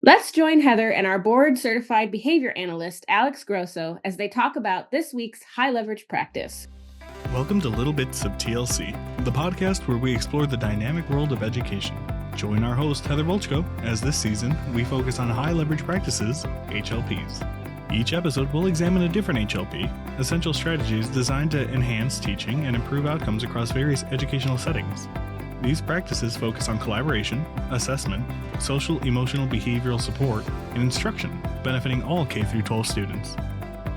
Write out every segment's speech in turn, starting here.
Let's join Heather and our board certified behavior analyst, Alex Grosso, as they talk about this week's high leverage practice. Welcome to Little Bits of TLC, the podcast where we explore the dynamic world of education. Join our host, Heather Volchko, as this season we focus on high leverage practices, HLPs. Each episode will examine a different HLP, essential strategies designed to enhance teaching and improve outcomes across various educational settings. These practices focus on collaboration, assessment, social, emotional, behavioral support, and instruction, benefiting all K-12 students.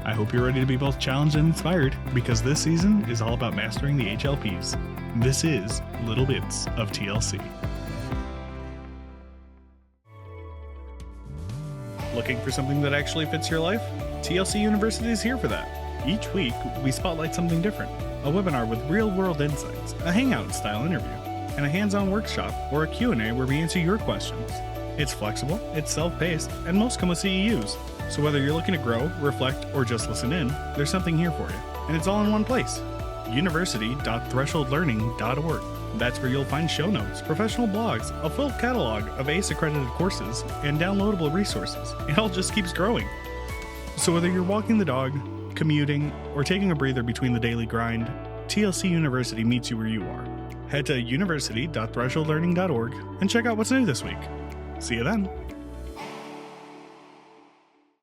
I hope you're ready to be both challenged and inspired, because this season is all about mastering the HLPs. This is Little Bits of TLC. Looking for something that actually fits your life? TLC University is here for that. Each week, we spotlight something different. A webinar with real-world insights, a hangout-style interview, and a hands-on workshop or a Q&A where we answer your questions. It's flexible, it's self-paced, and most come with CEUs. So whether you're looking to grow, reflect, or just listen in, there's something here for you. And it's all in one place. university.thresholdlearning.org. That's where you'll find show notes, professional blogs, a full catalog of ACE-accredited courses, and downloadable resources. It all just keeps growing. So whether you're walking the dog, commuting, or taking a breather between the daily grind, TLC University meets you where you are. Head to university.thresholdlearning.org and check out what's new this week. See you then.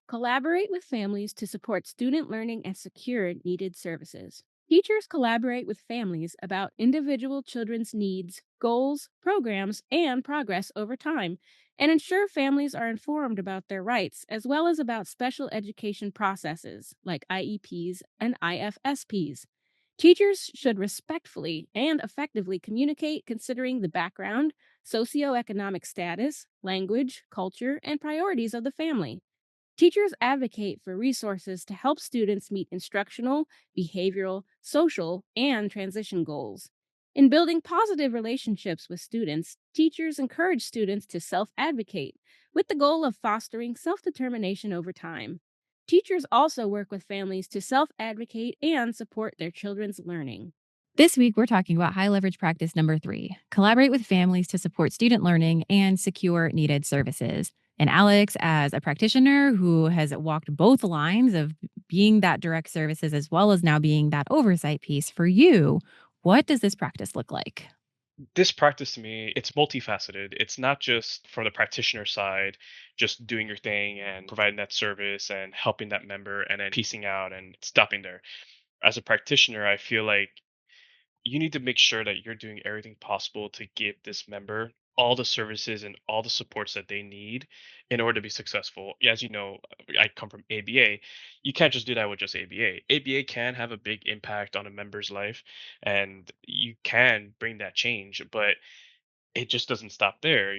Collaborate with families to support student learning and secure needed services. Teachers collaborate with families about individual children's needs, goals, programs, and progress over time, and ensure families are informed about their rights as well as about special education processes like IEPs and IFSPs. Teachers should respectfully and effectively communicate considering the background, socioeconomic status, language, culture, and priorities of the family. Teachers advocate for resources to help students meet instructional, behavioral, social, and transition goals. In building positive relationships with students, teachers encourage students to self advocate with the goal of fostering self determination over time. Teachers also work with families to self advocate and support their children's learning. This week, we're talking about high leverage practice number 3 collaborate with families to support student learning and secure needed services. And Alex, as a practitioner who has walked both lines of being that direct services as well as now being that oversight piece for you, what does this practice look like? This practice to me, it's multifaceted. It's not just from the practitioner side, just doing your thing and providing that service and helping that member and then piecing out and stopping there. As a practitioner, I feel like you need to make sure that you're doing everything possible to give this member all the services and all the supports that they need in order to be successful. As you know, I come from ABA. You can't just do that with just ABA. ABA can have a big impact on a member's life and you can bring that change, but it just doesn't stop there.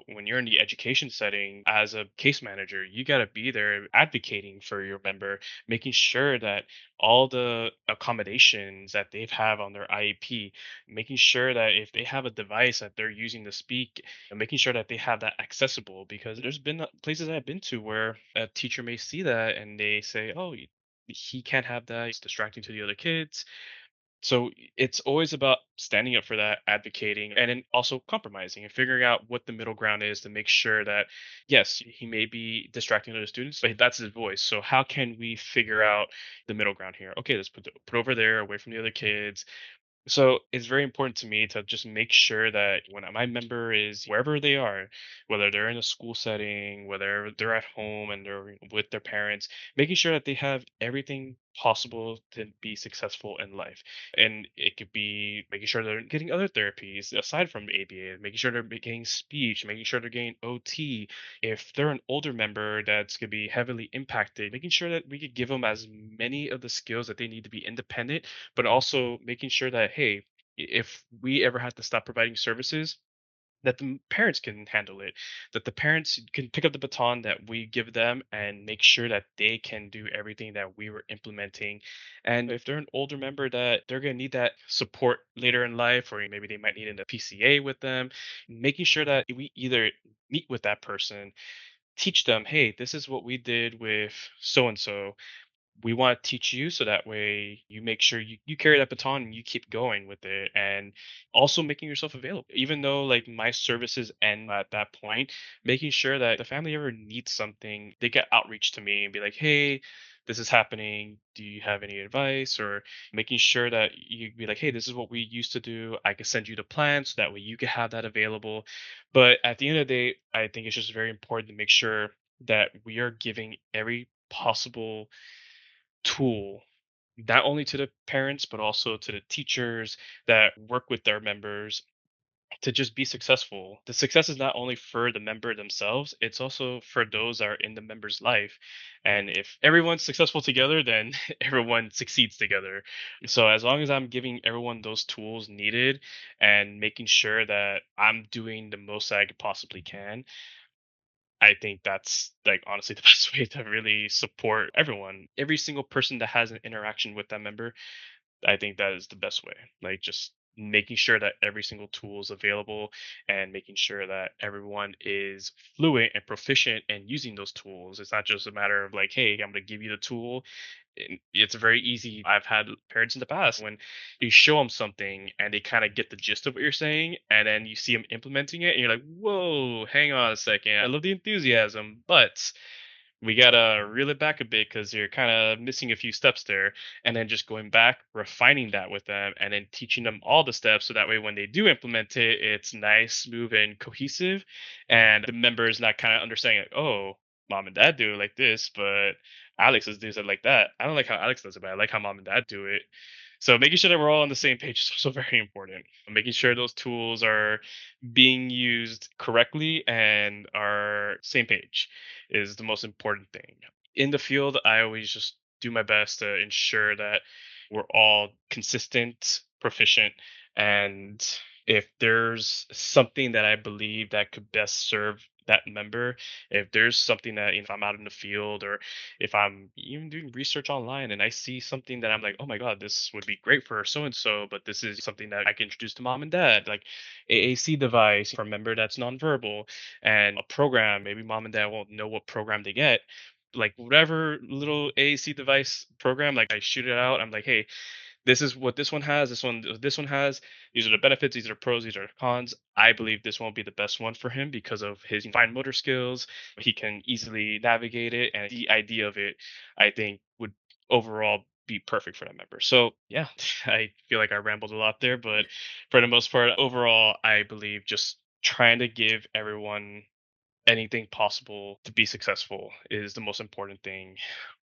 When you're in the education setting as a case manager, you got to be there advocating for your member, making sure that all the accommodations that they have on their IEP, making sure that if they have a device that they're using to speak, and making sure that they have that accessible. Because there's been places I've been to where a teacher may see that and they say, oh, he can't have that. It's distracting to the other kids. So it's always about standing up for that, advocating, and then also compromising and figuring out what the middle ground is to make sure that, yes, he may be distracting other students, but that's his voice. So how can we figure out the middle ground here? Okay, let's put over there, away from the other kids. So it's very important to me to just make sure that when my member is wherever they are, whether they're in a school setting, whether they're at home and they're with their parents, making sure that they have everything possible to be successful in life. And it could be making sure they're getting other therapies aside from ABA, making sure they're getting speech, making sure they're getting OT. If they're an older member that's going to be heavily impacted, making sure that we could give them as many of the skills that they need to be independent, but also making sure that, hey, if we ever have to stop providing services, that the parents can handle it, that the parents can pick up the baton that we give them and make sure that they can do everything that we were implementing. And if they're an older member that they're going to need that support later in life, or maybe they might need a PCA with them, making sure that we either meet with that person, teach them, hey, this is what we did with so and so, we want to teach you so that way you make sure you carry that baton and you keep going with it, and also making yourself available even though like my services end at that point, making sure that the family ever needs something, they get outreach to me and be like, hey, this is happening, do you have any advice? Or making sure that you be like, hey, this is what we used to do, I can send you the plan so that way you can have that available. But at the end of the day, I think it's just very important to make sure that we are giving every possible tool, not only to the parents, but also to the teachers that work with their members to just be successful. The success is not only for the member themselves, it's also for those that are in the member's life. And if everyone's successful together, then everyone succeeds together. So as long as I'm giving everyone those tools needed and making sure that I'm doing the most I could possibly can, I think that's like honestly the best way to really support everyone. Every single person that has an interaction with that member, I think that is the best way. Like just making sure that every single tool is available and making sure that everyone is fluent and proficient in using those tools. It's not just a matter of like, hey, I'm going to give you the tool. It's very easy. I've had parents in the past when you show them something and they kind of get the gist of what you're saying, and then you see them implementing it, and you're like, whoa, hang on a second. I love the enthusiasm, but we gotta reel it back a bit because you're kind of missing a few steps there. And then just going back, refining that with them, and then teaching them all the steps so that way when they do implement it, it's nice, smooth, and cohesive. And the members not kind of understanding, like, oh, mom and dad do it like this, but Alex is doing it like that. I don't like how Alex does it, but I like how mom and dad do it. So making sure that we're all on the same page is also very important. Making sure those tools are being used correctly and are same page is the most important thing. In the field, I always just do my best to ensure that we're all consistent, proficient, and if there's something that I believe that could best serve that member, if there's something that, if I'm out in the field or if I'm even doing research online and I see something that I'm like, oh my God, this would be great for so and so, but this is something that I can introduce to mom and dad, like AAC device for a member that's nonverbal, and a program, maybe mom and dad won't know what program to get. Like whatever little AAC device program, like I shoot it out. I'm like, hey, this is what this one has, this one has. These are the benefits, these are pros, these are cons. I believe this won't be the best one for him because of his fine motor skills. He can easily navigate it, and the idea of it, I think, would overall be perfect for that member. So yeah, I feel like I rambled a lot there, but for the most part, overall, I believe just trying to give everyone anything possible to be successful is the most important thing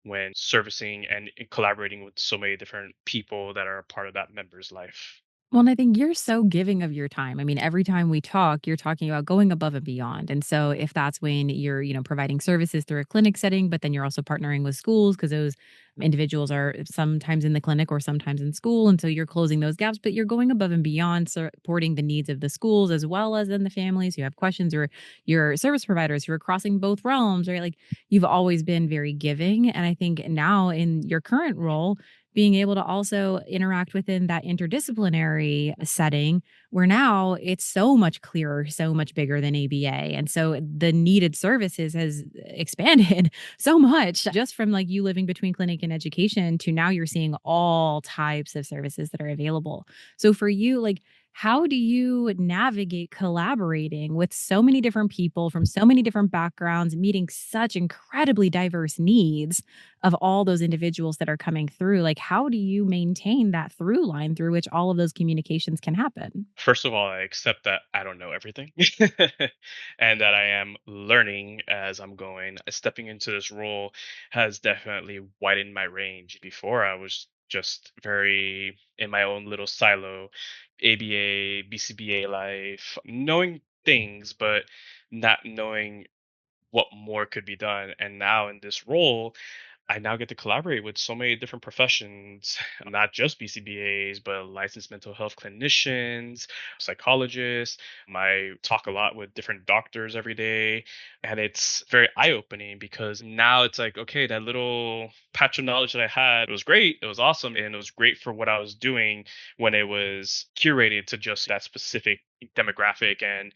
when servicing and collaborating with so many different people that are a part of that member's life. Well, and I think you're so giving of your time. I mean, every time we talk, you're talking about going above and beyond. And so if that's when you're, providing services through a clinic setting, but then you're also partnering with schools because those individuals are sometimes in the clinic or sometimes in school. And so you're closing those gaps, but you're going above and beyond supporting the needs of the schools as well as in the families who have questions or your service providers who are crossing both realms, right? Like you've always been very giving. And I think now in your current role, being able to also interact within that interdisciplinary setting where now it's so much clearer, so much bigger than ABA. And so the needed services has expanded so much just from like you living between clinic and education to now you're seeing all types of services that are available. So for you, like, how do you navigate collaborating with so many different people from so many different backgrounds, meeting such incredibly diverse needs of all those individuals that are coming through? Like, how do you maintain that through line through which all of those communications can happen? First of all, I accept that I don't know everything and that I am learning as I'm going. Stepping into this role has definitely widened my range. Before, I was just very in my own little silo, ABA, BCBA life, knowing things, but not knowing what more could be done. And now in this role, I now get to collaborate with so many different professions, not just BCBAs, but licensed mental health clinicians, psychologists. I talk a lot with different doctors every day. And it's very eye opening because now it's like, okay, that little patch of knowledge that I had was great. It was awesome. And it was great for what I was doing when it was curated to just that specific demographic and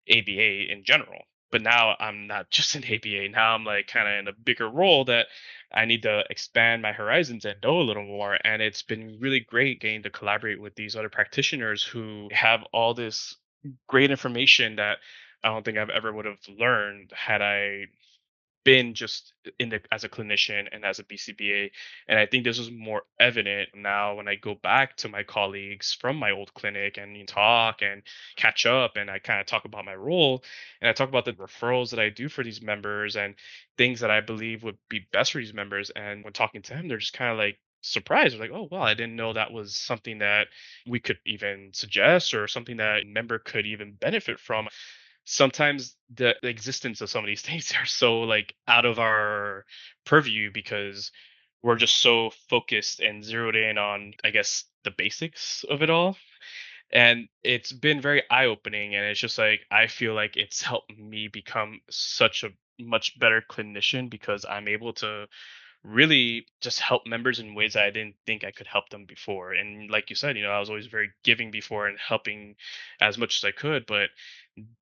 ABA in general. But now I'm not just an APA. Now I'm like kind of in a bigger role that I need to expand my horizons and know a little more. And it's been really great getting to collaborate with these other practitioners who have all this great information that I don't think I've ever would have learned had I been just in the as a clinician and as a BCBA. And I think this is more evident now when I go back to my colleagues from my old clinic and you talk and catch up, and I kind of talk about my role, and I talk about the referrals that I do for these members and things that I believe would be best for these members. And when talking to them, they're just kind of like surprised. They're like, oh wow, I didn't know that was something that we could even suggest or something that a member could even benefit from. Sometimes the existence of some of these things are so like out of our purview because we're just so focused and zeroed in on, I guess, the basics of it all. And it's been very eye opening. And it's just like, I feel like it's helped me become such a much better clinician because I'm able to really just help members in ways that I didn't think I could help them before. And like you said, I was always very giving before and helping as much as I could, but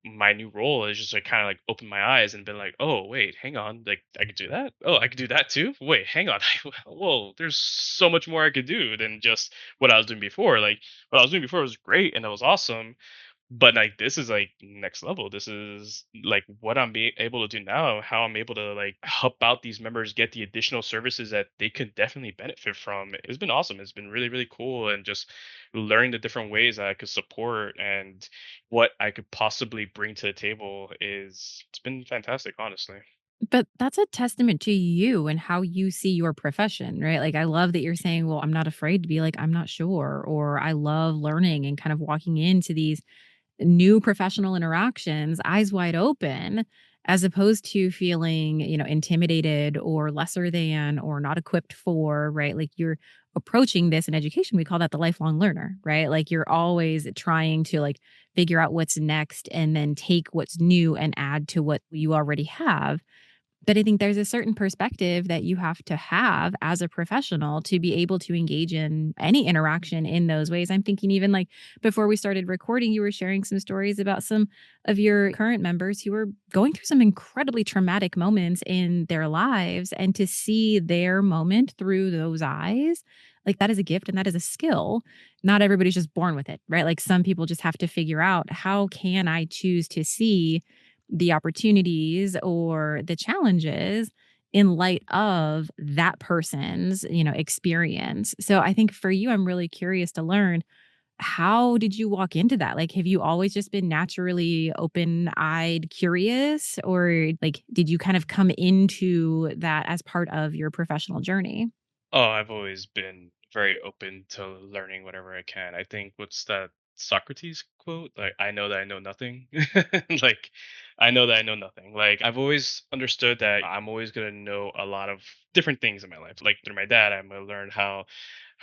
my new role is just like kind of like open my eyes and been like, oh wait, hang on, like I could do that. Oh, I could do that too. Wait, hang on. Whoa, there's so much more I could do than just what I was doing before. Like what I was doing before was great and it was awesome, but like this is like next level. This is like what I'm being able to do now, how I'm able to like help out these members get the additional services that they could definitely benefit from. It's been awesome. It's been really, really cool. And just learning the different ways that I could support and what I could possibly bring to the table it's been fantastic, honestly. But that's a testament to you and how you see your profession, right? Like, I love that you're saying, well, I'm not afraid to be like, I'm not sure, or I love learning and kind of walking into these new professional interactions eyes wide open, as opposed to feeling, intimidated or lesser than or not equipped for, right? Like, you're approaching this in education, we call that the lifelong learner, right? Like, you're always trying to like figure out what's next and then take what's new and add to what you already have. But I think there's a certain perspective that you have to have as a professional to be able to engage in any interaction in those ways. I'm thinking even like before we started recording, you were sharing some stories about some of your current members who were going through some incredibly traumatic moments in their lives. And to see their moment through those eyes, like that is a gift and that is a skill. Not everybody's just born with it, right? Like some people just have to figure out, how can I choose to see the opportunities or the challenges in light of that person's, experience. So I think for you, I'm really curious to learn, how did you walk into that? Like, have you always just been naturally open-eyed curious, or like did you kind of come into that as part of your professional journey? Oh, I've always been very open to learning whatever I can. I think what's that Socrates quote? Like, I know that I know nothing. Like, I know that I know nothing. Like, I've always understood that I'm always going to know a lot of different things in my life. Like, through my dad, I'm going to learn how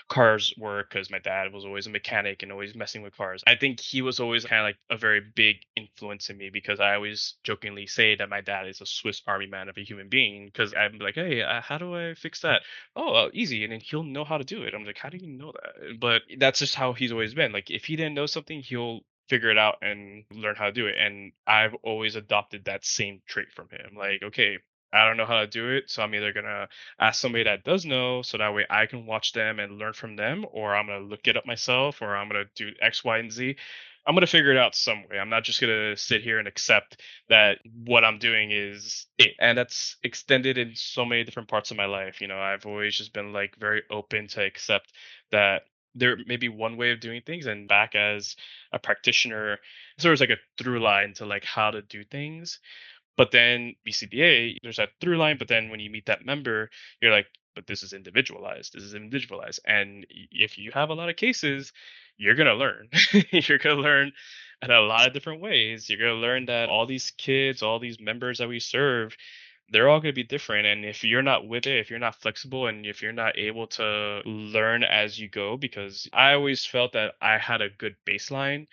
cars work because my dad was always a mechanic and always messing with cars. I think he was always kind of like a very big influence in me because I always jokingly say that my dad is a Swiss Army man of a human being because I'm like, hey, how do I fix that? Oh, easy. And then he'll know how to do it. I'm like, how do you know that? But that's just how he's always been. Like, if he didn't know something, he'll figure it out and learn how to do it. And I've always adopted that same trait from him. Like, okay, I don't know how to do it. So I'm either going to ask somebody that does know so that way I can watch them and learn from them, or I'm going to look it up myself, or I'm going to do X, Y, and Z. I'm going to figure it out some way. I'm not just going to sit here and accept that what I'm doing is it. And that's extended in so many different parts of my life. I've always just been like very open to accept that there may be one way of doing things, and back as a practitioner, so there's like a through line to like how to do things. But then BCBA, there's that through line. But then when you meet that member, you're like, but this is individualized. This is individualized. And if you have a lot of cases, you're going to learn. You're going to learn in a lot of different ways. You're going to learn that all these kids, all these members that we serve, they're all going to be different. And if you're not with it, if you're not flexible, and if you're not able to learn as you go, because I always felt that I had a good baseline,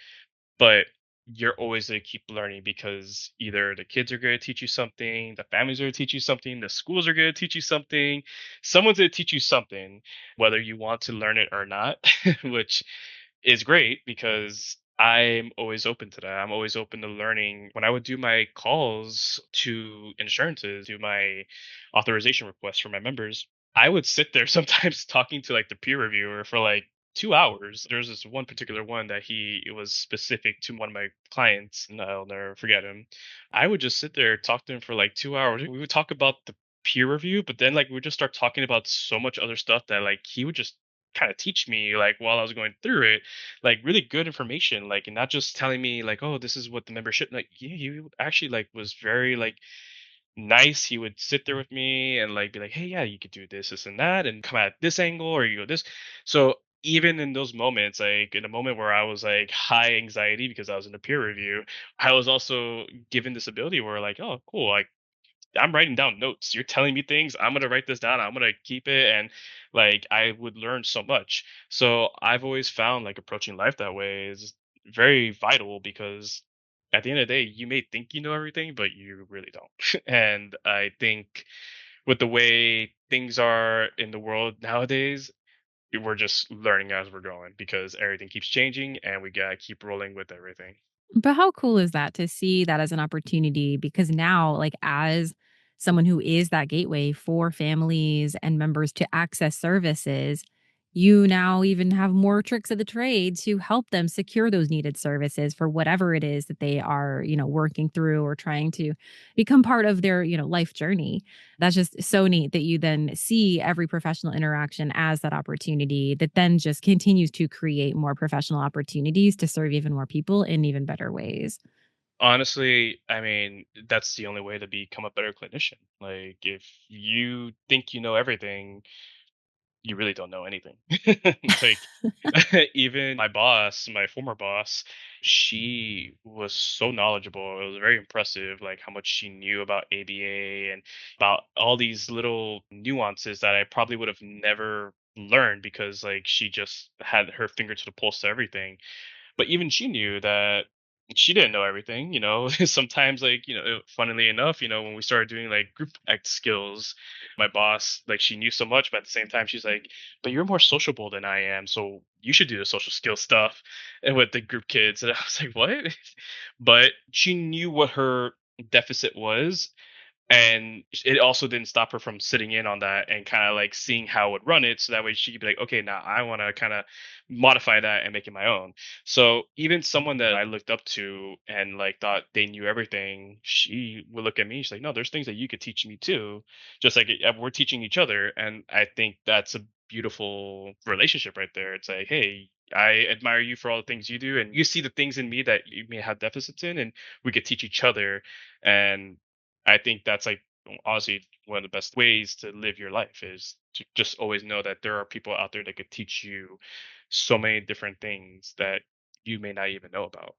but you're always going to keep learning because either the kids are going to teach you something, the families are going to teach you something, the schools are going to teach you something, someone's going to teach you something, whether you want to learn it or not, which is great because I'm always open to that. I'm always open to learning. When I would do my calls to insurances, do my authorization requests for my members, I would sit there sometimes talking to like the peer reviewer for like 2 hours. There's this one particular one that it was specific to one of my clients, and I'll never forget him. I would just sit there, talk to him for like 2 hours. We would talk about the peer review, but then like we would just start talking about so much other stuff that like he would just kind of teach me like while I was going through it, like really good information, like, and not just telling me like, oh, this is what the membership, like, yeah, you actually like was very like nice. He would sit there with me and like be like, hey, yeah, you could do this and that and come at this angle or you go this. So even in those moments, like in a moment where I was like high anxiety because I was in a peer review, I was also given this ability where like, oh cool, like I'm writing down notes. You're telling me things. I'm gonna write this down. I'm gonna keep it, and like I would learn so much. So I've always found like approaching life that way is very vital because at the end of the day, you may think you know everything, but you really don't. And I think with the way things are in the world nowadays, we're just learning as we're going because everything keeps changing, and we gotta keep rolling with everything. But how cool is that to see that as an opportunity? Because now, like, as someone who is that gateway for families and members to access services, you now even have more tricks of the trade to help them secure those needed services for whatever it is that they are, working through or trying to become part of their, life journey. That's just so neat that you then see every professional interaction as that opportunity that then just continues to create more professional opportunities to serve even more people in even better ways. Honestly, I mean, that's the only way to become a better clinician. Like, if you think you know everything, you really don't know anything. Like, even my boss, my former boss, she was so knowledgeable. It was very impressive, like how much she knew about ABA and about all these little nuances that I probably would have never learned because like she just had her finger to the pulse to everything. But even she knew that she didn't know everything, you know. Sometimes, like, funnily enough, when we started doing like group act skills, my boss, like, she knew so much, but at the same time, she's like, but you're more sociable than I am. So you should do the social skill stuff and with the group kids. And I was like, what? But she knew what her deficit was, and it also didn't stop her from sitting in on that and kind of like seeing how I would run it so that way she could be like, okay, now I want to kind of modify that and make it my own. So even someone that I looked up to and like thought they knew everything, she would look at me, she's like, no, there's things that you could teach me too, just like we're teaching each other. And I think that's a beautiful relationship right there. It's like, hey, I admire you for all the things you do, and you see the things in me that you may have deficits in, and we could teach each other. And I think that's like honestly one of the best ways to live your life is to just always know that there are people out there that could teach you so many different things that you may not even know about.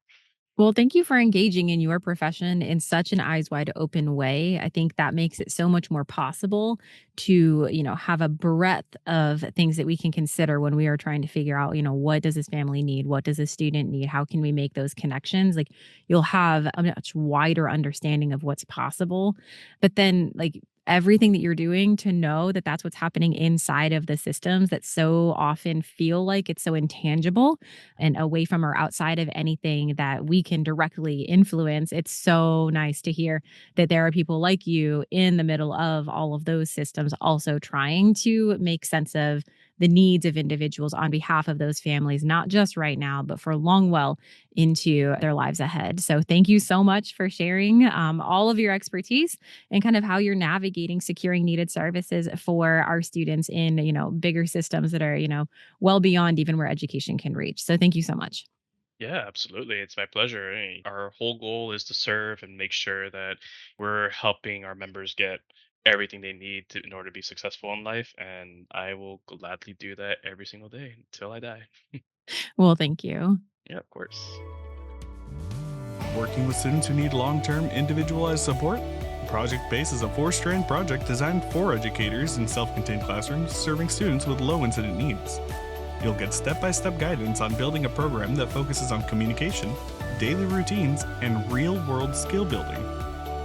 Well, thank you for engaging in your profession in such an eyes wide open way. I think that makes it so much more possible to, have a breadth of things that we can consider when we are trying to figure out, what does this family need? What does this student need? How can we make those connections? Like you'll have a much wider understanding of what's possible. But then like everything that you're doing to know that that's what's happening inside of the systems that so often feel like it's so intangible and away from or outside of anything that we can directly influence. It's so nice to hear that there are people like you in the middle of all of those systems, also trying to make sense of the needs of individuals on behalf of those families, not just right now, but for long well into their lives ahead. So, thank you so much for sharing all of your expertise and kind of how you're navigating securing needed services for our students in, bigger systems that are, well beyond even where education can reach. So thank you so much. Yeah, absolutely. It's my pleasure. Our whole goal is to serve and make sure that we're helping our members get everything they need in order to be successful in life. And I will gladly do that every single day until I die. Well, thank you. Yeah, of course. Working with students who need long-term individualized support? Project Base is a 4-strand project designed for educators in self-contained classrooms serving students with low incident needs. You'll get step-by-step guidance on building a program that focuses on communication, daily routines, and real-world skill building.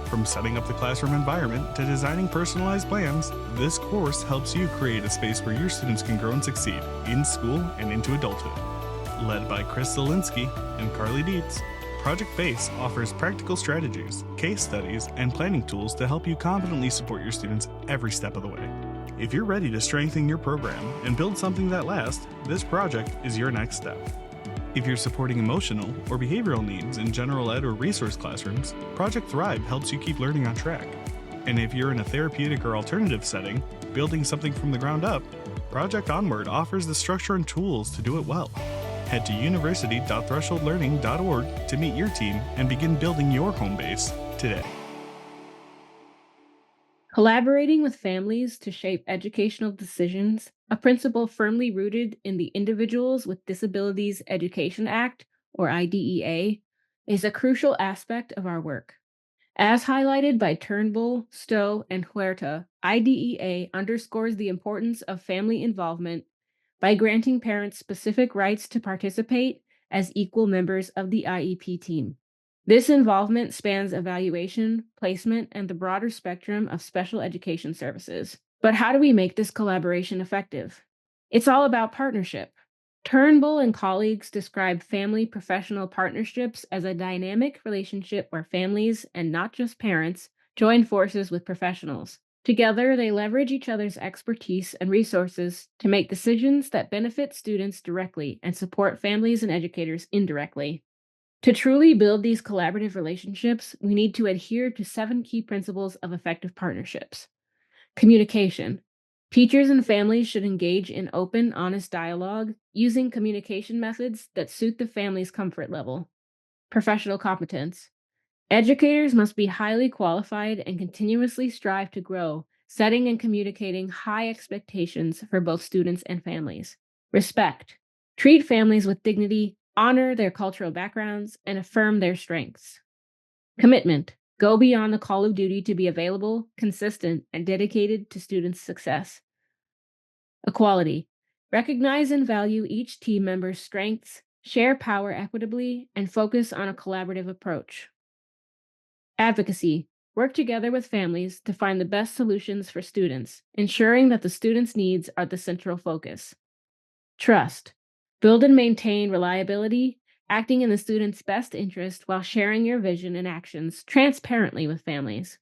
From setting up the classroom environment to designing personalized plans, this course helps you create a space where your students can grow and succeed in school and into adulthood. Led by Chris Zielinski and Carly Dietz, Project Base offers practical strategies, case studies, and planning tools to help you confidently support your students every step of the way. If you're ready to strengthen your program and build something that lasts, this project is your next step. If you're supporting emotional or behavioral needs in general ed or resource classrooms, Project Thrive helps you keep learning on track. And if you're in a therapeutic or alternative setting, building something from the ground up, Project Onward offers the structure and tools to do it well. Head to university.thresholdlearning.org to meet your team and begin building your home base today. Collaborating with families to shape educational decisions, a principle firmly rooted in the Individuals with Disabilities Education Act, or IDEA, is a crucial aspect of our work. As highlighted by Turnbull, Stowe, and Huerta, IDEA underscores the importance of family involvement by granting parents specific rights to participate as equal members of the IEP team. This involvement spans evaluation, placement, and the broader spectrum of special education services. But how do we make this collaboration effective? It's all about partnership. Turnbull and colleagues describe family professional partnerships as a dynamic relationship where families, and not just parents, join forces with professionals. Together, they leverage each other's expertise and resources to make decisions that benefit students directly and support families and educators indirectly. To truly build these collaborative relationships, we need to adhere to 7 key principles of effective partnerships. Communication. Teachers and families should engage in open, honest dialogue using communication methods that suit the family's comfort level. Professional competence. Educators must be highly qualified and continuously strive to grow, setting and communicating high expectations for both students and families. Respect. Treat families with dignity, honor their cultural backgrounds, and affirm their strengths. Commitment. Go beyond the call of duty to be available, consistent, and dedicated to students' success. Equality. Recognize and value each team member's strengths, share power equitably, and focus on a collaborative approach. Advocacy. Work together with families to find the best solutions for students, ensuring that the students' needs are the central focus. Trust. Build and maintain reliability, acting in the student's best interest while sharing your vision and actions transparently with families.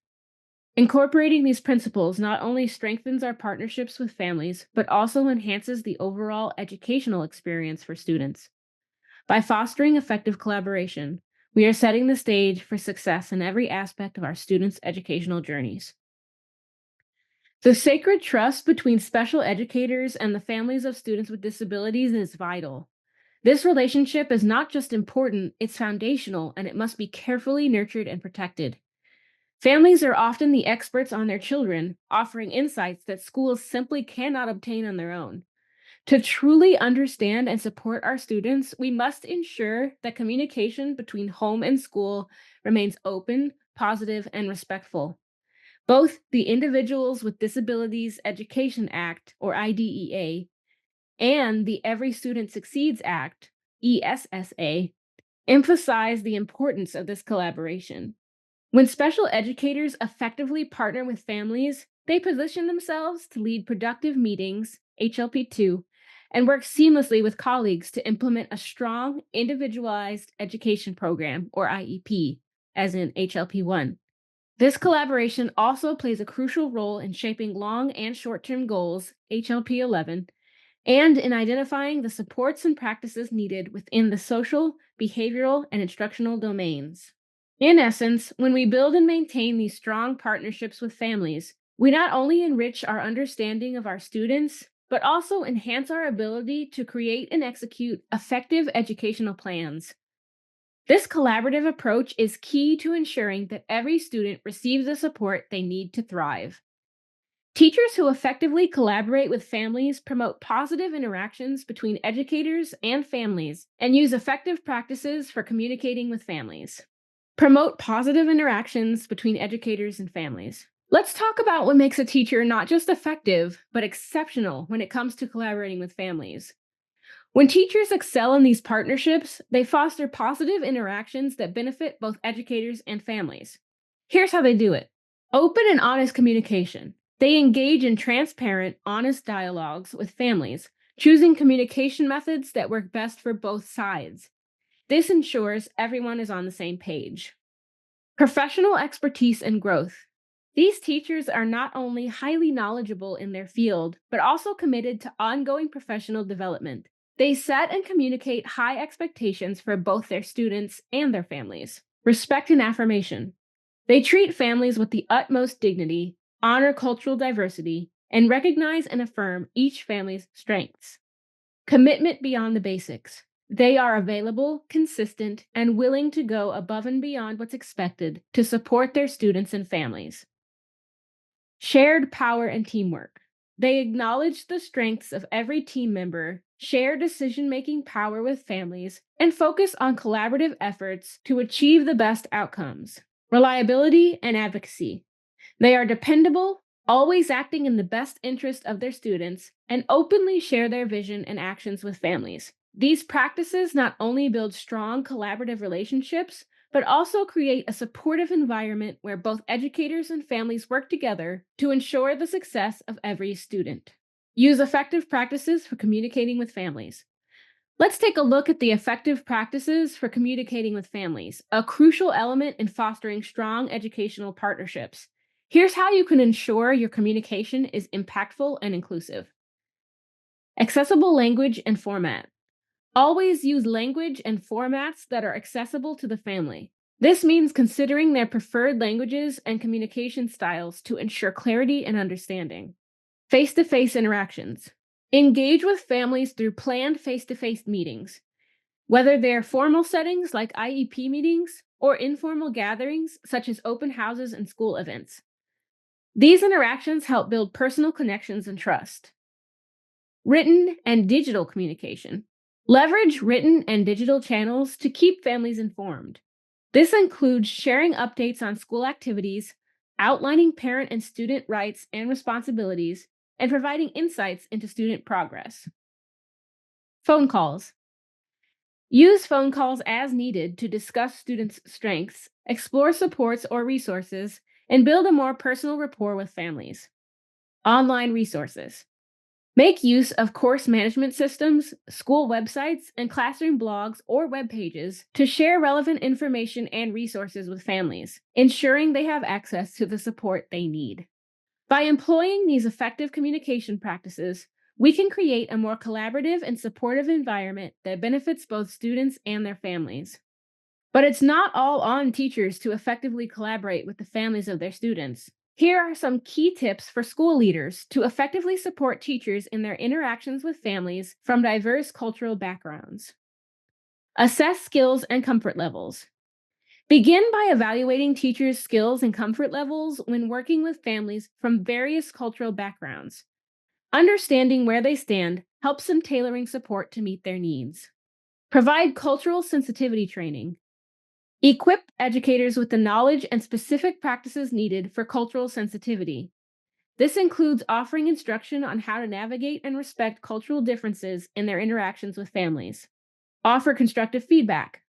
Incorporating these principles not only strengthens our partnerships with families, but also enhances the overall educational experience for students. By fostering effective collaboration, we are setting the stage for success in every aspect of our students' educational journeys. The sacred trust between special educators and the families of students with disabilities is vital. This relationship is not just important, it's foundational, and it must be carefully nurtured and protected. Families are often the experts on their children, offering insights that schools simply cannot obtain on their own. To truly understand and support our students, we must ensure that communication between home and school remains open, positive, and respectful. Both the Individuals with Disabilities Education Act, or IDEA, and the Every Student Succeeds Act, ESSA, emphasize the importance of this collaboration. When special educators effectively partner with families, they position themselves to lead productive meetings, HLP2, and work seamlessly with colleagues to implement a strong, individualized education program, or IEP, as in HLP1. This collaboration also plays a crucial role in shaping long and short-term goals, HLP11, and in identifying the supports and practices needed within the social, behavioral, and instructional domains. In essence, when we build and maintain these strong partnerships with families, we not only enrich our understanding of our students, but also enhance our ability to create and execute effective educational plans. This collaborative approach is key to ensuring that every student receives the support they need to thrive. Teachers who effectively collaborate with families promote positive interactions between educators and families and use effective practices for communicating with families. Promote positive interactions between educators and families. Let's talk about what makes a teacher not just effective, but exceptional when it comes to collaborating with families. When teachers excel in these partnerships, they foster positive interactions that benefit both educators and families. Here's how they do it. Open and honest communication. They engage in transparent, honest dialogues with families, choosing communication methods that work best for both sides. This ensures everyone is on the same page. Professional expertise and growth. These teachers are not only highly knowledgeable in their field, but also committed to ongoing professional development. They set and communicate high expectations for both their students and their families. Respect and affirmation. They treat families with the utmost dignity, honor cultural diversity, and recognize and affirm each family's strengths. Commitment beyond the basics. They are available, consistent, and willing to go above and beyond what's expected to support their students and families. Shared power and teamwork. They acknowledge the strengths of every team member, share decision making power with families, and focus on collaborative efforts to achieve the best outcomes. Reliability and advocacy. They are dependable, always acting in the best interest of their students, and openly share their vision and actions with families. These practices not only build strong collaborative relationships, but also create a supportive environment where both educators and families work together to ensure the success of every student. Use effective practices for communicating with families. Let's take a look at the effective practices for communicating with families, a crucial element in fostering strong educational partnerships. Here's how you can ensure your communication is impactful and inclusive. Accessible language and format. Always use language and formats that are accessible to the family. This means considering their preferred languages and communication styles to ensure clarity and understanding. Face to face interactions. Engage with families through planned face to face meetings, whether they're formal settings like IEP meetings or informal gatherings such as open houses and school events. These interactions help build personal connections and trust. Written and digital communication. Leverage written and digital channels to keep families informed. This includes sharing updates on school activities, outlining parent and student rights and responsibilities, and providing insights into student progress. Phone calls. Use phone calls as needed to discuss students' strengths, explore supports or resources, and build a more personal rapport with families. Online resources. Make use of course management systems, school websites, and classroom blogs or web pages to share relevant information and resources with families, ensuring they have access to the support they need. By employing these effective communication practices, we can create a more collaborative and supportive environment that benefits both students and their families. But it's not all on teachers to effectively collaborate with the families of their students. Here are some key tips for school leaders to effectively support teachers in their interactions with families from diverse cultural backgrounds. Assess skills and comfort levels. Begin by evaluating teachers' skills and comfort levels when working with families from various cultural backgrounds. Understanding where they stand helps in tailoring support to meet their needs. Provide cultural sensitivity training. Equip educators with the knowledge and specific practices needed for cultural sensitivity. This includes offering instruction on how to navigate and respect cultural differences in their interactions with families. Offer constructive feedback.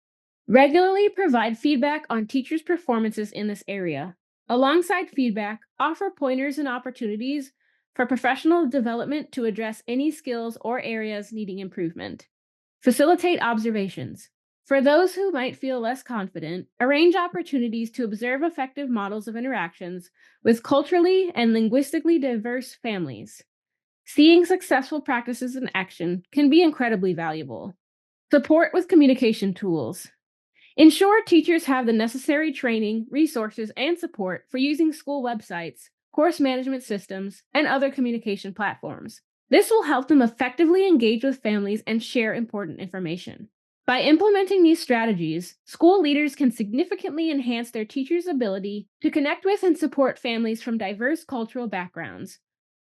Regularly provide feedback on teachers' performances in this area. Alongside feedback, offer pointers and opportunities for professional development to address any skills or areas needing improvement. Facilitate observations. For those who might feel less confident, arrange opportunities to observe effective models of interactions with culturally and linguistically diverse families. Seeing successful practices in action can be incredibly valuable. Support with communication tools. Ensure teachers have the necessary training, resources, and support for using school websites, course management systems, and other communication platforms. This will help them effectively engage with families and share important information. By implementing these strategies, school leaders can significantly enhance their teachers' ability to connect with and support families from diverse cultural backgrounds,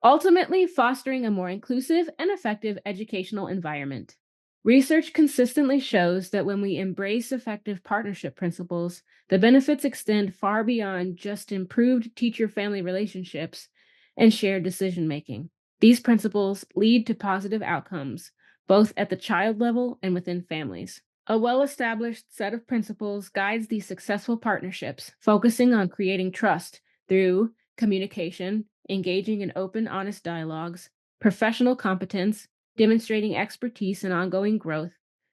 ultimately fostering a more inclusive and effective educational environment. Research consistently shows that when we embrace effective partnership principles, the benefits extend far beyond just improved teacher family relationships and shared decision making. These principles lead to positive outcomes, both at the child level and within families. A well established set of principles guides these successful partnerships, focusing on creating trust through communication, engaging in open, honest dialogues, professional competence, demonstrating expertise and ongoing growth;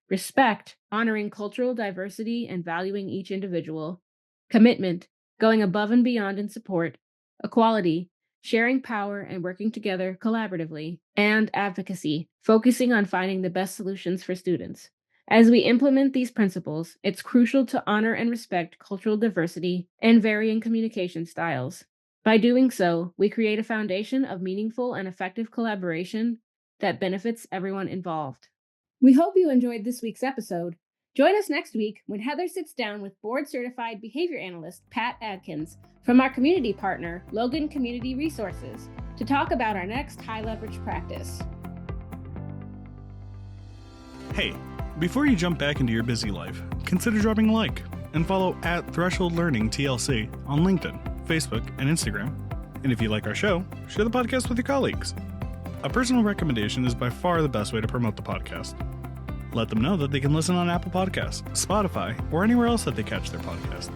respect, honoring cultural diversity and valuing each individual; commitment, going above and beyond in support; equality, sharing power and working together collaboratively; and advocacy, focusing on finding the best solutions for students. As we implement these principles, it's crucial to honor and respect cultural diversity and varying communication styles. By doing so, we create a foundation of meaningful and effective collaboration that benefits everyone involved. We hope you enjoyed this week's episode. Join us next week when Heather sits down with board-certified behavior analyst Pat Adkins from our community partner, Logan Community Resources, to talk about our next high-leverage practice. Hey, before you jump back into your busy life, consider dropping a like and follow at Threshold Learning TLC on LinkedIn, Facebook, and Instagram. And if you like our show, share the podcast with your colleagues. A personal recommendation is by far the best way to promote the podcast. Let them know that they can listen on Apple Podcasts, Spotify, or anywhere else that they catch their podcast.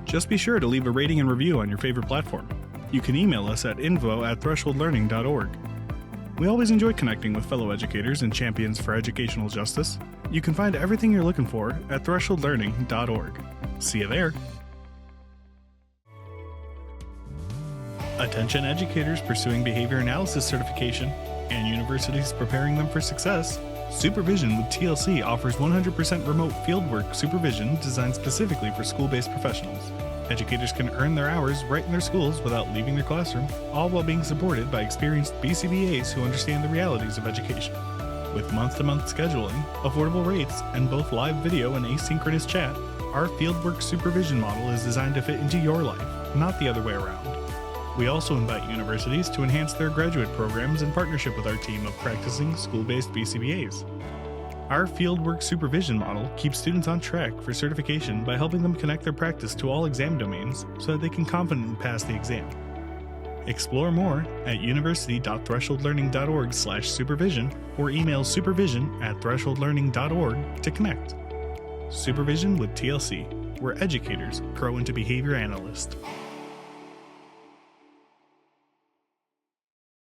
Just be sure to leave a rating and review on your favorite platform. You can email us at info@thresholdlearning.org. We always enjoy connecting with fellow educators and champions for educational justice. You can find everything you're looking for at thresholdlearning.org. See you there. Attention educators pursuing behavior analysis certification and universities preparing them for success. Supervision with TLC offers 100% remote fieldwork supervision designed specifically for school-based professionals. Educators can earn their hours right in their schools without leaving their classroom, all while being supported by experienced BCBAs who understand the realities of education. With month-to-month scheduling, affordable rates, and both live video and asynchronous chat, our fieldwork supervision model is designed to fit into your life, not the other way around. We also invite universities to enhance their graduate programs in partnership with our team of practicing school-based BCBAs. Our fieldwork supervision model keeps students on track for certification by helping them connect their practice to all exam domains so that they can confidently pass the exam. Explore more at university.thresholdlearning.org/supervision or email supervision@thresholdlearning.org to connect. Supervision with TLC, where educators grow into behavior analysts.